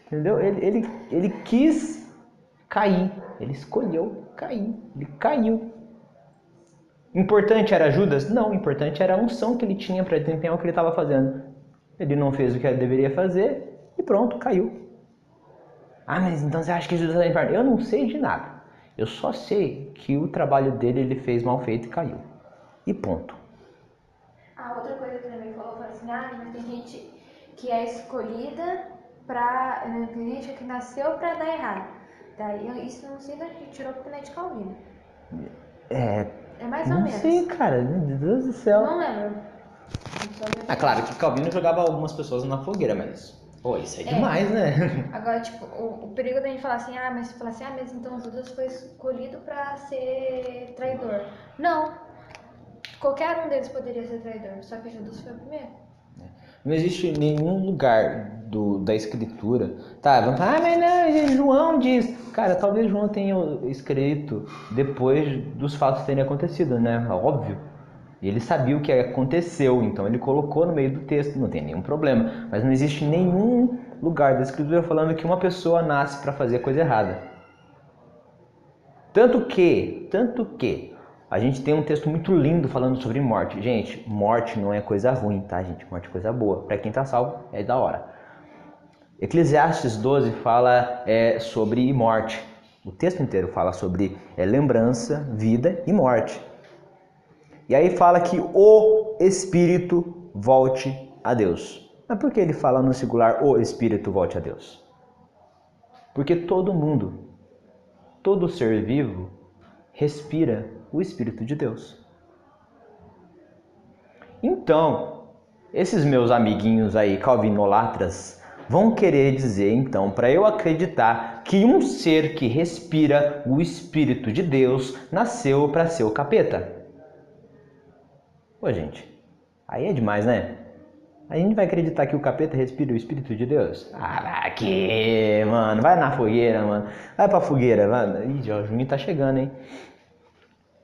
Entendeu? Ele quis cair. Ele escolheu cair. Ele caiu. Importante era Judas? Não, importante era a unção que ele tinha para desempenhar o que ele estava fazendo. Ele não fez o que ele deveria fazer e pronto, caiu. Ah, mas então você acha que Judas está inferno? Eu não sei de nada. Eu só sei que o trabalho dele ele fez mal feito e caiu. E ponto. Outra coisa que ele também falou assim, mas tem gente que é escolhida pra... Tem gente que nasceu pra dar errado. Daí isso não sei da gente tirou pro Planete Calvino. É mais ou menos. Não sei, cara. Meu Deus do céu. Não lembro. Claro que Calvino jogava algumas pessoas na fogueira, mas... Pô, isso é demais, né? Agora, tipo, o perigo da gente falar assim, mas então Judas foi escolhido pra ser traidor. Não. Qualquer um deles poderia ser traidor, só que Judas foi o primeiro. Não existe nenhum lugar da escritura. Tá, vamos falar, mas não, João diz. Cara, talvez João tenha escrito depois dos fatos terem acontecido, né? Óbvio. E ele sabia o que aconteceu, então ele colocou no meio do texto, não tem nenhum problema. Mas não existe nenhum lugar da escritura falando que uma pessoa nasce para fazer coisa errada. Tanto que a gente tem um texto muito lindo falando sobre morte. Gente, morte não é coisa ruim, tá, gente? Morte é coisa boa. Para quem tá salvo, é da hora. Eclesiastes 12 fala sobre morte. O texto inteiro fala sobre lembrança, vida e morte. E aí fala que o espírito volte a Deus. Mas por que ele fala no singular o espírito volte a Deus? Porque todo mundo, todo ser vivo, respira o Espírito de Deus. Então, esses meus amiguinhos aí, calvinolatras, vão querer dizer, então, para eu acreditar que um ser que respira o Espírito de Deus nasceu para ser o capeta. Pô, gente, aí é demais, né? A gente vai acreditar que o capeta respira o Espírito de Deus? Ah, aqui, mano. Vai na fogueira, mano. Vai pra fogueira. Vai. Ih, o junho tá chegando, hein?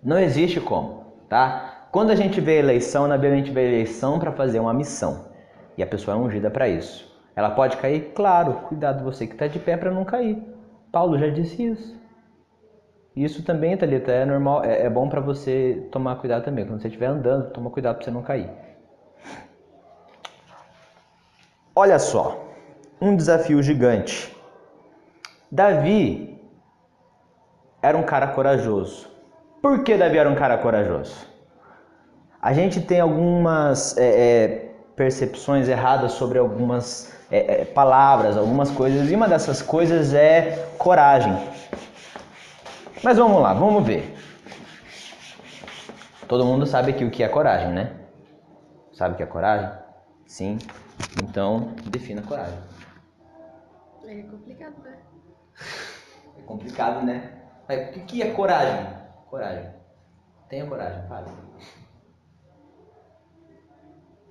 Não existe como, tá? Quando a gente vê eleição, na Bíblia a gente vê eleição para fazer uma missão. E a pessoa é ungida para isso. Ela pode cair? Claro. Cuidado você que tá de pé para não cair. Paulo já disse isso. Isso também, Thalita, é normal. É bom para você tomar cuidado também. Quando você estiver andando, toma cuidado para você não cair. Olha só, um desafio gigante. Davi era um cara corajoso. Por que Davi era um cara corajoso? A gente tem algumas percepções erradas sobre algumas palavras, algumas coisas, e uma dessas coisas é coragem. Mas vamos lá, vamos ver. Todo mundo sabe aqui o que é coragem, né? Sabe o que é coragem? Sim. Então, defina coragem. É complicado, né? É complicado, né? Mas o que é coragem? Coragem. Tenha coragem, fale.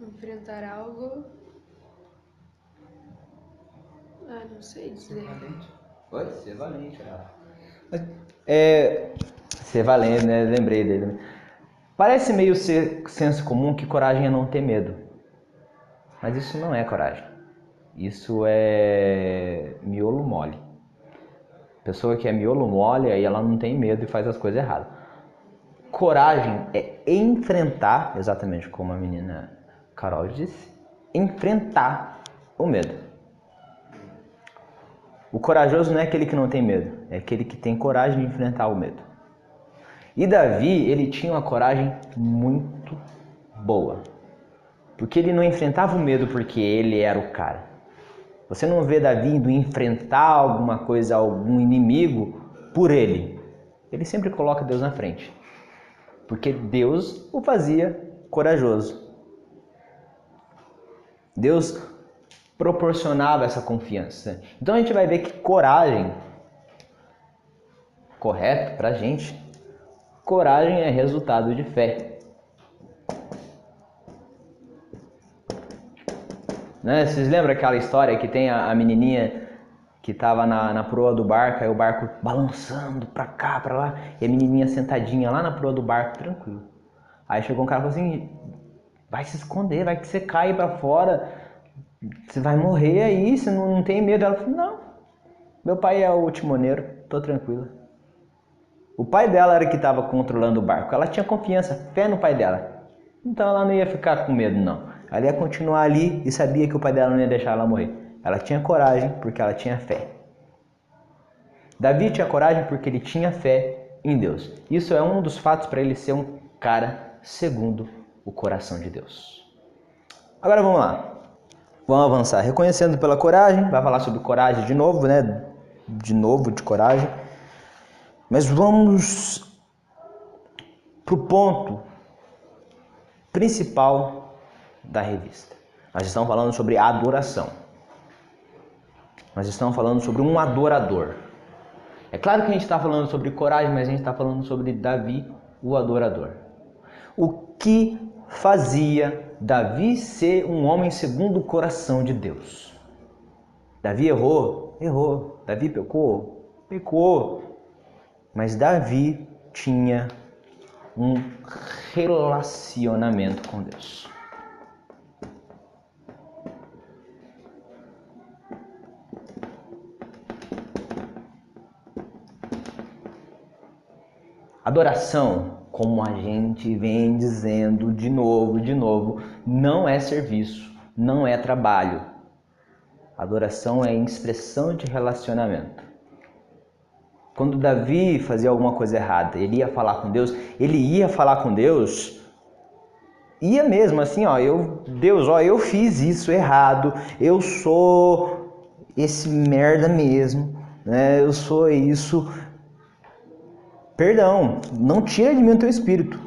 Enfrentar algo. Ah, não sei dizer. Oi? Ser valente, ser valente, né? Lembrei dele. Parece meio ser senso comum que coragem é não ter medo. Mas isso não é coragem. Isso é miolo mole. Pessoa que é miolo mole, aí ela não tem medo e faz as coisas erradas. Coragem é enfrentar, exatamente como a menina Carol disse, enfrentar o medo. O corajoso não é aquele que não tem medo, é aquele que tem coragem de enfrentar o medo. E Davi, ele tinha uma coragem muito boa. Porque ele não enfrentava o medo porque ele era o cara. Você não vê Davi indo enfrentar alguma coisa, algum inimigo por ele. Ele sempre coloca Deus na frente. Porque Deus o fazia corajoso. Deus proporcionava essa confiança. Então a gente vai ver que coragem, correto pra gente, coragem é resultado de fé. Né? Vocês lembram aquela história que tem a menininha que estava na proa do barco, aí o barco balançando pra cá, pra lá, e a menininha sentadinha lá na proa do barco, tranquilo. Aí chegou um cara e falou assim, vai se esconder, vai que você cai pra fora, você vai morrer aí, você não tem medo. Ela falou, não, meu pai é o timoneiro, tô tranquila. O pai dela era que estava controlando o barco, ela tinha confiança, fé no pai dela. Então ela não ia ficar com medo, não. Ela ia continuar ali e sabia que o pai dela não ia deixar ela morrer. Ela tinha coragem porque ela tinha fé. Davi tinha coragem porque ele tinha fé em Deus. Isso é um dos fatos para ele ser um cara segundo o coração de Deus. Agora vamos lá. Vamos avançar. Reconhecendo pela coragem. Vai falar sobre coragem de novo, né? De novo, de coragem. Mas vamos para o ponto principal da revista. Nós estamos falando sobre adoração. Nós estamos falando sobre um adorador. É claro que a gente está falando sobre coragem, mas a gente está falando sobre Davi, o adorador. O que fazia Davi ser um homem segundo o coração de Deus? Davi errou? Errou. Davi pecou? Pecou. Mas Davi tinha um relacionamento com Deus. Adoração, como a gente vem dizendo de novo, não é serviço, não é trabalho. Adoração é expressão de relacionamento. Quando Davi fazia alguma coisa errada, ele ia falar com Deus, ia mesmo assim, Deus, eu fiz isso errado, eu sou esse merda mesmo, né? Eu sou isso. Perdão, não tira de mim o teu espírito.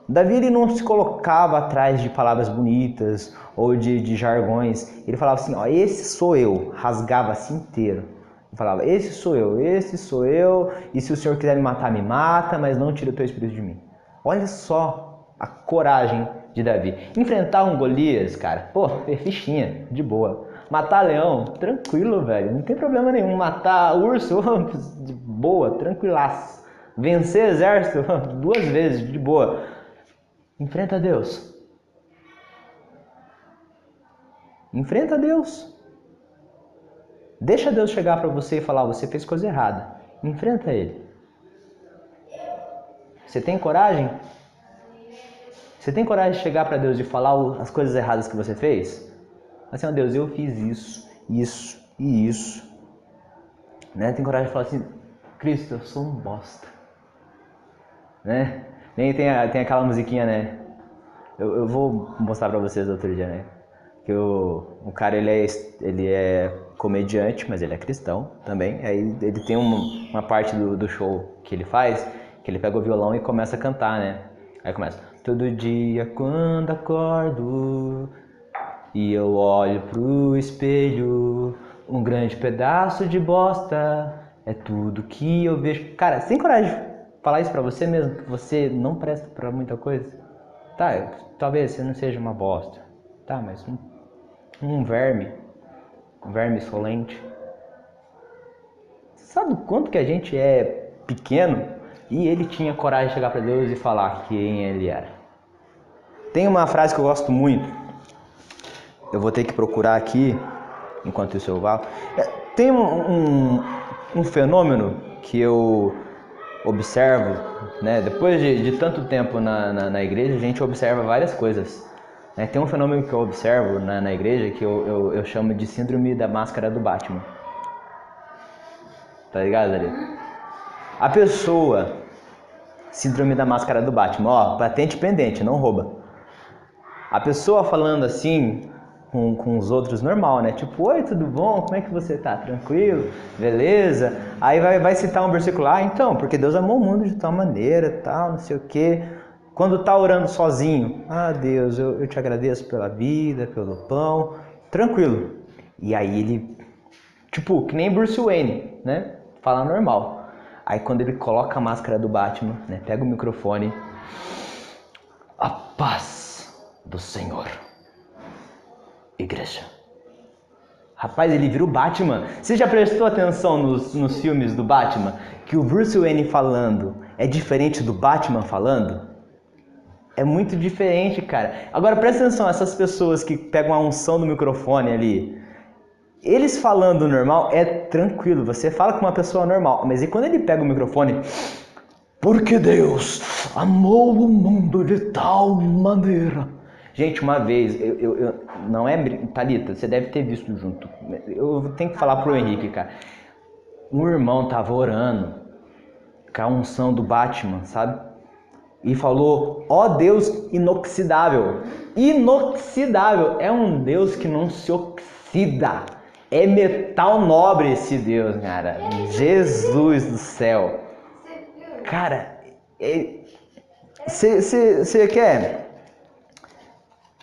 Davi, ele não se colocava atrás de palavras bonitas ou de jargões. Ele falava assim, esse sou eu, rasgava assim inteiro. Ele falava, esse sou eu, e se o Senhor quiser me matar, me mata, mas não tira o teu espírito de mim. Olha só a coragem de Davi. Enfrentar um Golias, cara, é fichinha, de boa. Matar leão, tranquilo, velho, não tem problema nenhum. Matar urso, de boa, tranquilaço. Vencer exército, 2 vezes, de boa. Enfrenta Deus. Enfrenta Deus. Deixa Deus chegar para você e falar, você fez coisa errada. Enfrenta Ele. Você tem coragem? Você tem coragem de chegar para Deus e falar as coisas erradas que você fez? Assim, Deus, eu fiz isso e isso. Né? Tem coragem de falar assim, Cristo, eu sou um bosta. Né? Nem tem aquela musiquinha, né? Eu vou mostrar pra vocês outro dia, né? Que o cara, ele é comediante, mas ele é cristão também. Aí ele tem uma parte do show que ele faz, que ele pega o violão e começa a cantar, né? Aí começa, todo dia quando acordo e eu olho pro espelho, um grande pedaço de bosta é tudo que eu vejo. Cara, sem coragem de falar isso pra você mesmo, que você não presta pra muita coisa. Tá, talvez você não seja uma bosta. Tá, mas um verme insolente. Sabe o quanto que a gente é pequeno? E ele tinha coragem de chegar pra Deus e falar quem ele era. Tem uma frase que eu gosto muito. Eu vou ter que procurar aqui, enquanto isso eu vá. Tem um fenômeno que eu observo, né? Depois de tanto tempo na igreja, a gente observa várias coisas. Né? Tem um fenômeno que eu observo na igreja que eu chamo de síndrome da máscara do Batman. Tá ligado, ali? A pessoa, síndrome da máscara do Batman, patente pendente, não rouba. A pessoa falando assim com os outros normal, né? Tipo, oi, tudo bom? Como é que você tá? Tranquilo? Beleza? Aí vai citar um versículo, então, porque Deus amou o mundo de tal maneira, tal, não sei o quê. Quando tá orando sozinho, Deus, eu te agradeço pela vida, pelo pão, tranquilo. E aí ele, tipo, que nem Bruce Wayne, né? Fala normal. Aí quando ele coloca a máscara do Batman, né? Pega o microfone, a paz do Senhor. Igreja. Rapaz, ele vira o Batman. Você já prestou atenção nos filmes do Batman? Que o Bruce Wayne falando é diferente do Batman falando? É muito diferente, cara. Agora presta atenção, essas pessoas que pegam a unção do microfone ali, eles falando normal é tranquilo, você fala com uma pessoa normal, mas e quando ele pega o microfone, porque Deus amou o mundo de tal maneira. Gente, uma vez, não é... Thalita, você deve ter visto junto. Eu tenho que falar pro Henrique, cara. Um irmão tava orando com a unção do Batman, sabe? E falou, Deus inoxidável. Inoxidável. É um Deus que não se oxida. É metal nobre esse Deus, cara. Jesus do céu. Cara, você quer...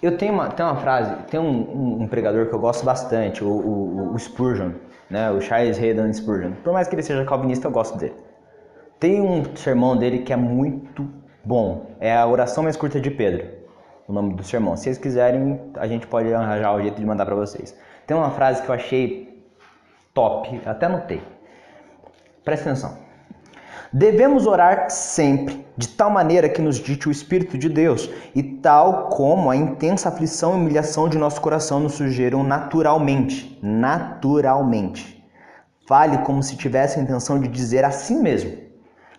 Eu tenho uma frase, tem um pregador que eu gosto bastante, o Spurgeon, né? O Charles Haddon Spurgeon. Por mais que ele seja calvinista, eu gosto dele. Tem um sermão dele que é muito bom, é a oração mais curta de Pedro, o nome do sermão. Se vocês quiserem, a gente pode arranjar o jeito de mandar para vocês. Tem uma frase que eu achei top, até anotei. Presta atenção. Devemos orar sempre, de tal maneira que nos dite o Espírito de Deus, e tal como a intensa aflição e humilhação de nosso coração nos sugeiram naturalmente. Fale como se tivesse a intenção de dizer assim mesmo.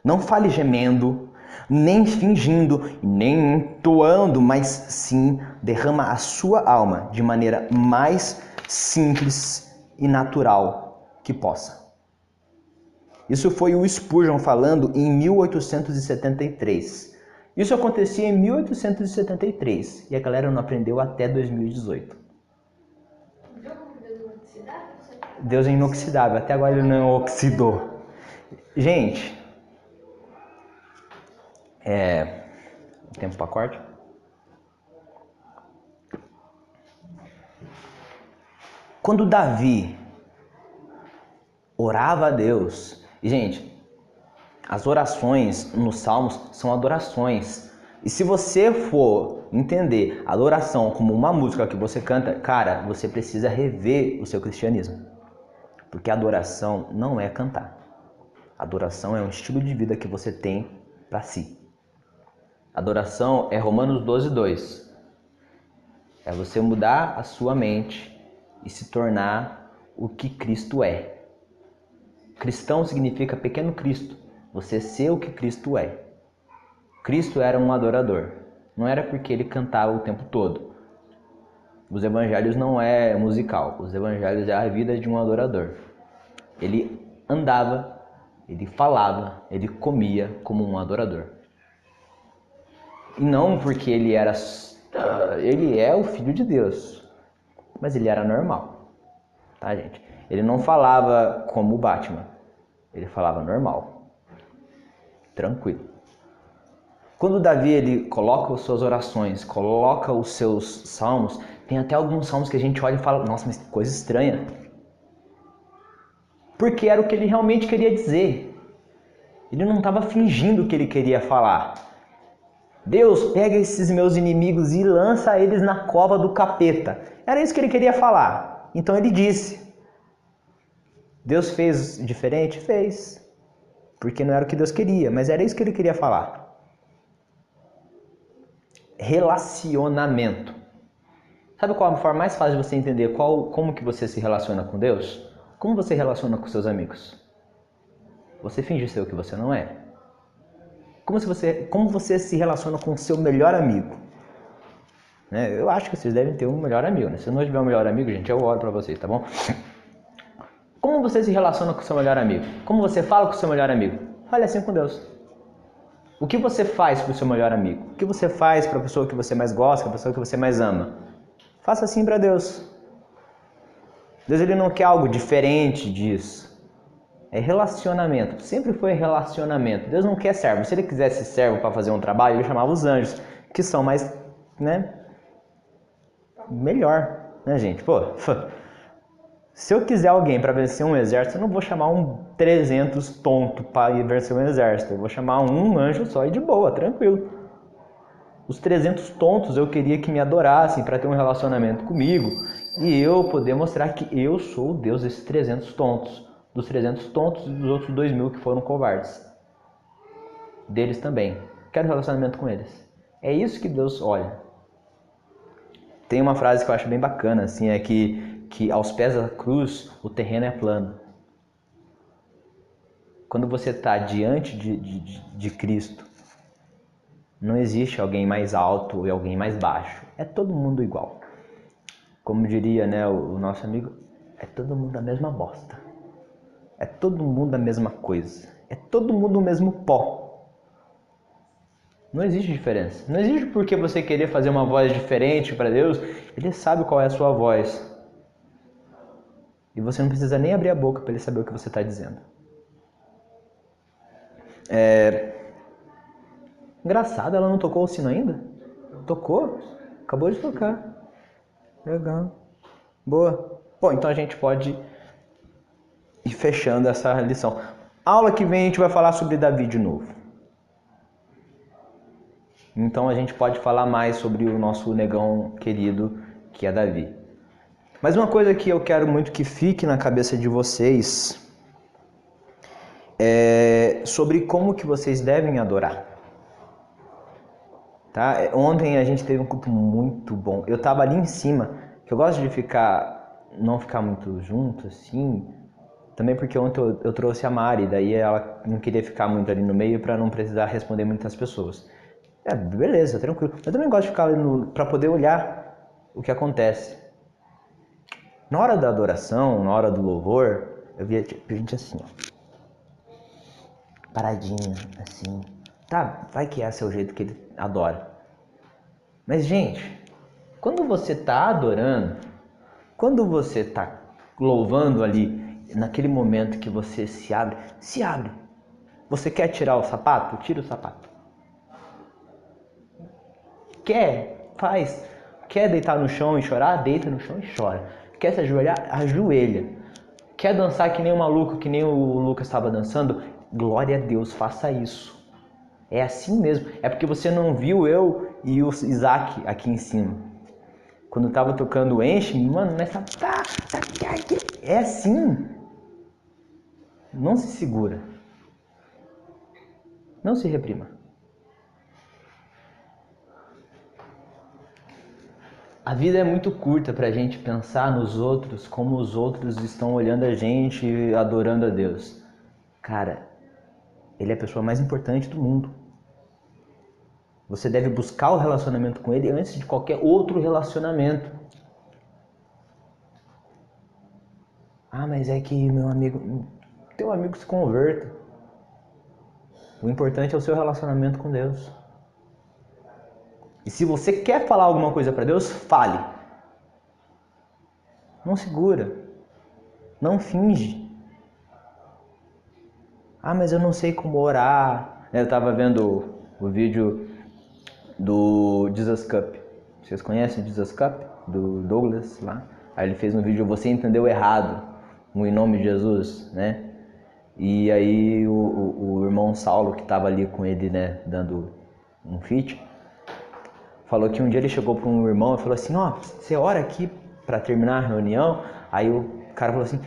Não fale gemendo, nem fingindo, nem entoando, mas sim derrama a sua alma de maneira mais simples e natural que possa. Isso foi o Spurgeon falando em 1873. Isso acontecia em 1873 e a galera não aprendeu até 2018. Deus é inoxidável, até agora ele não oxidou. Gente, tempo para corte? Quando Davi orava a Deus, e gente, as orações nos Salmos são adorações. E se você for entender a adoração como uma música que você canta, cara, você precisa rever o seu cristianismo. Porque adoração não é cantar. Adoração é um estilo de vida que você tem para si. Adoração é Romanos 12:2. É você mudar a sua mente e se tornar o que Cristo é. Cristão significa pequeno Cristo. Você ser o que Cristo é. Cristo era um adorador. Não era porque ele cantava o tempo todo. Os evangelhos não é musical. Os evangelhos é a vida de um adorador. Ele andava, ele falava, ele comia como um adorador. E não porque ele era... Ele é o Filho de Deus. Mas ele era normal. Tá, gente? Ele não falava como o Batman. Ele falava normal. Tranquilo. Quando Davi ele coloca as suas orações, coloca os seus salmos, tem até alguns salmos que a gente olha e fala, nossa, mas que coisa estranha. Porque era o que ele realmente queria dizer. Ele não estava fingindo o que ele queria falar. Deus, pega esses meus inimigos e lança eles na cova do capeta. Era isso que ele queria falar. Então ele disse. Deus fez diferente? Fez. Porque não era o que Deus queria, mas era isso que ele queria falar. Relacionamento. Sabe qual a forma mais fácil de você entender como que você se relaciona com Deus? Como você relaciona com seus amigos? Você finge ser o que você não é. Como você se relaciona com o seu melhor amigo? Né? Eu acho que vocês devem ter um melhor amigo. Né? Se não tiver um melhor amigo, gente, eu oro pra vocês, tá bom? Como você se relaciona com o seu melhor amigo? Como você fala com o seu melhor amigo? Fale assim com Deus. O que você faz para o seu melhor amigo? O que você faz para a pessoa que você mais gosta, para a pessoa que você mais ama? Faça assim para Deus. Deus ele não quer algo diferente disso. É relacionamento. Sempre foi relacionamento. Deus não quer servo. Se ele quisesse servo para fazer um trabalho, ele chamava os anjos, que são mais, né? Melhor, né, gente? Pô, se eu quiser alguém para vencer um exército, eu não vou chamar um 300 tonto para ir vencer um exército. Eu vou chamar um anjo só e de boa, tranquilo. Os 300 tontos eu queria que me adorassem para ter um relacionamento comigo e eu poder mostrar que eu sou o Deus desses 300 tontos. Dos 300 tontos e dos outros 2.000 que foram covardes. Deles também. Quero relacionamento com eles. É isso que Deus olha. Tem uma frase que eu acho bem bacana, assim, é que aos pés da cruz o terreno é plano. Quando você está diante de Cristo, não existe alguém mais alto e alguém mais baixo. É todo mundo igual. Como diria, né, o nosso amigo, é todo mundo a mesma bosta. É todo mundo a mesma coisa. É todo mundo o mesmo pó. Não existe diferença. Não existe porque você querer fazer uma voz diferente para Deus. Ele sabe qual é a sua voz. E você não precisa nem abrir a boca para ele saber o que você está dizendo. Engraçado, ela não tocou o sino ainda? Tocou? Acabou de tocar. Legal. Boa. Bom, então a gente pode ir fechando essa lição. Aula que vem a gente vai falar sobre Davi de novo. Então a gente pode falar mais sobre o nosso negão querido, que é Davi. Mas uma coisa que eu quero muito que fique na cabeça de vocês é sobre como que vocês devem adorar. Tá? Ontem a gente teve um culto muito bom. Eu tava ali em cima, que eu gosto de não ficar muito junto, assim, Também porque ontem eu trouxe a Mari, daí ela não queria ficar muito ali no meio para não precisar responder muitas pessoas. Beleza, tranquilo. Eu também gosto de ficar ali para poder olhar o que acontece. Na hora da adoração, na hora do louvor, eu via gente assim, ó, paradinha, assim. Tá, vai que esse é o jeito que ele adora. Mas, gente, quando você tá adorando, quando você tá louvando ali, naquele momento que você se abre. Você quer tirar o sapato? Tira o sapato. Quer? Faz. Quer deitar no chão e chorar? Deita no chão e chora. Quer se ajoelhar? Ajoelha. Quer dançar que nem um maluco, que nem o Lucas estava dançando? Glória a Deus, faça isso. É assim mesmo. É porque você não viu eu e o Isaac aqui em cima. Quando eu tava tocando o Enche-me, mano, nessa... É assim. Não se segura. Não se reprima. A vida é muito curta pra gente pensar nos outros como os outros estão olhando a gente e adorando a Deus. Cara, Ele é a pessoa mais importante do mundo. Você deve buscar o relacionamento com Ele antes de qualquer outro relacionamento. Ah, mas é que meu amigo... Teu amigo se converta. O importante é o seu relacionamento com Deus. E se você quer falar alguma coisa para Deus, fale. Não segura. Não finge. Ah, mas eu não sei como orar. Eu estava vendo o vídeo do Jesus Cup. Vocês conhecem o Jesus Cup? Do Douglas lá. Aí ele fez um vídeo, você entendeu errado. Em nome de Jesus, né? E aí o irmão Saulo, que estava ali com ele, né, dando um feat, falou que um dia ele chegou para um irmão e falou assim, ó, você ora aqui para terminar a reunião? Aí o cara falou assim,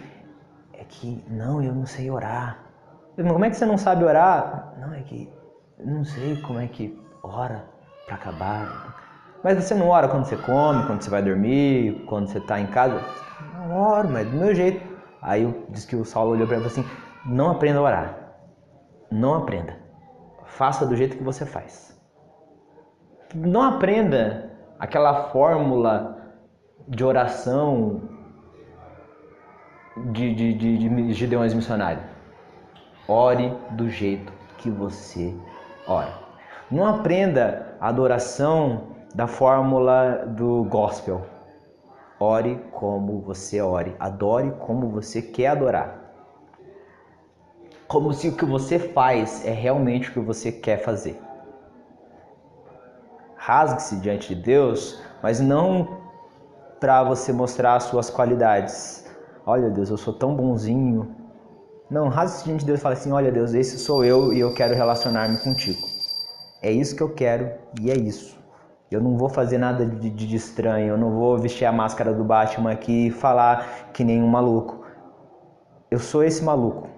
é que não, eu não sei orar. Eu falei, como é que você não sabe orar? Não, é que eu não sei como é que ora para acabar. Mas você não ora quando você come, quando você vai dormir, quando você está em casa? Não oro, mas do meu jeito. Aí diz que o Saulo olhou para ele e falou assim, não aprenda a orar. Não aprenda. Faça do jeito que você faz. Não aprenda aquela fórmula de oração de Gideões missionários. Ore do jeito que você ora. Não aprenda a adoração da fórmula do gospel. Ore como você ore. Adore como você quer adorar. Como se o que você faz é realmente o que você quer fazer. Rasgue-se diante de Deus, mas não para você mostrar as suas qualidades. Olha, Deus, eu sou tão bonzinho. Não, rasgue-se diante de Deus e fale assim, olha, Deus, esse sou eu e eu quero relacionar-me contigo. É isso que eu quero e é isso. Eu não vou fazer nada de estranho, eu não vou vestir a máscara do Batman aqui e falar que nem um maluco. Eu sou esse maluco.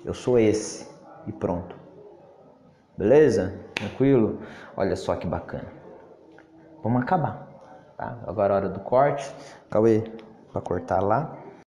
Eu sou esse. E pronto. Beleza? Tranquilo? Olha só que bacana. Vamos acabar. Tá? Agora é a hora do corte. Cauê, para cortar lá.